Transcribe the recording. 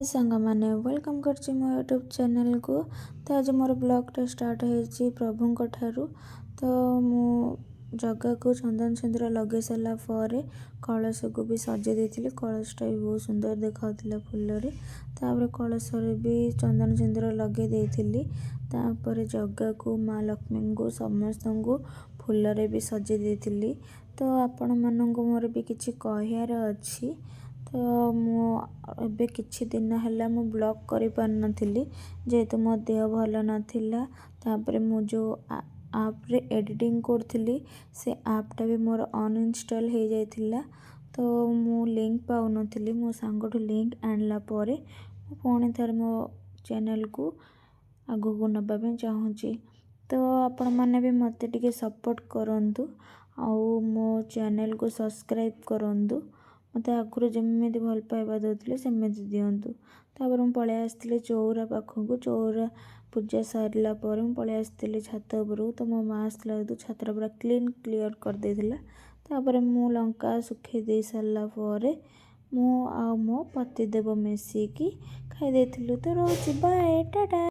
ସାଙ୍ଗମାନେ ୱେଲକମ୍ କରୁଛି ମୋ ୟୁଟ୍ୟୁବ୍ ଚ୍ୟାନେଲ୍କୁ। ତ ଆଜି ମୋର ବ୍ଲଗ୍ଟା ଷ୍ଟାର୍ଟ ହେଇଛି ପ୍ରଭୁଙ୍କ ଠାରୁ। ତ ମୁଁ ଜଗାକୁ ଚନ୍ଦନ ସିନ୍ଦୁର ଲଗାଇ ସାରିଲା ପରେ କଳସକୁ ବି ସଜେଇ ଦେଇଥିଲି। କଳସଟା ବି ବହୁତ ସୁନ୍ଦର ଦେଖାଯାଉଥିଲା ଫୁଲରେ। ତାପରେ କଳସରେ ବି ଚନ୍ଦନ ସିନ୍ଦୁର ଲଗାଇ ଦେଇଥିଲି। ତାପରେ ଜଗାକୁ ମା ଲକ୍ଷ୍ମୀଙ୍କୁ ସମସ୍ତଙ୍କୁ ଫୁଲରେ ବି ସଜେଇ ଦେଇଥିଲି। ତ ଆପଣମାନଙ୍କୁ ମୋର ବି କିଛି କହିବାର ଅଛି। ତ ମୁଁ ଏବେ କିଛି ଦିନ ହେଲା ମୁଁ ବ୍ଲଗ୍ କରିପାରିନଥିଲି ଯେହେତୁ ମୋ ଦେହ ଭଲ ନଥିଲା। ତାପରେ ମୁଁ ଯେଉଁ ଆପ୍ରେ ଏଡ଼ିଟିଂ କରୁଥିଲି ସେ ଆପ୍ଟା ବି ମୋର ଅନଇନଷ୍ଟଲ୍ ହେଇଯାଇଥିଲା। ତ ମୁଁ ଲିଙ୍କ୍ ପାଉନଥିଲି। ମୋ ସାଙ୍ଗଠୁ ଲିଙ୍କ୍ ଆଣିଲା ପରେ ମୁଁ ପୁଣି ଥରେ ମୋ ଚ୍ୟାନେଲ୍କୁ ଆଗକୁ ନେବା ପାଇଁ ଚାହୁଁଛି। ତ ଆପଣମାନେ ବି ମୋତେ ଟିକେ ସପୋର୍ଟ କରନ୍ତୁ ଆଉ ମୋ ଚ୍ୟାନେଲ୍କୁ ସବସ୍କ୍ରାଇବ୍ କରନ୍ତୁ। ମୋତେ ଆଗରୁ ଯେମିତି ଭଲ ପାଇବା ଦେଉଥିଲେ ସେମିତି ଦିଅନ୍ତୁ। ତାପରେ ମୁଁ ପଳେଇ ଆସିଥିଲି ଚଉରା ପାଖକୁ। ଚଉରା ପୂଜା ସାରିଲା ପରେ ମୁଁ ପଳେଇ ଆସିଥିଲି ଛାତ ଉପରକୁ। ତ ମୋ ମାଆ ଆସିଲା ଯେହେତୁ ଛାତଟା ପୁରା କ୍ଲିୟର୍ କରିଦେଇଥିଲା। ତାପରେ ମୁଁ ଲଙ୍କା ଶୁଖେଇ ଦେଇ ସାରିଲା ପରେ ମୁଁ ଆଉ ମୋ ପତିଦେବ ମିଶିକି ଖାଇ ଦେଇଥିଲୁ। ତ ରହୁଛି, ବାଏ, ଟାଟା।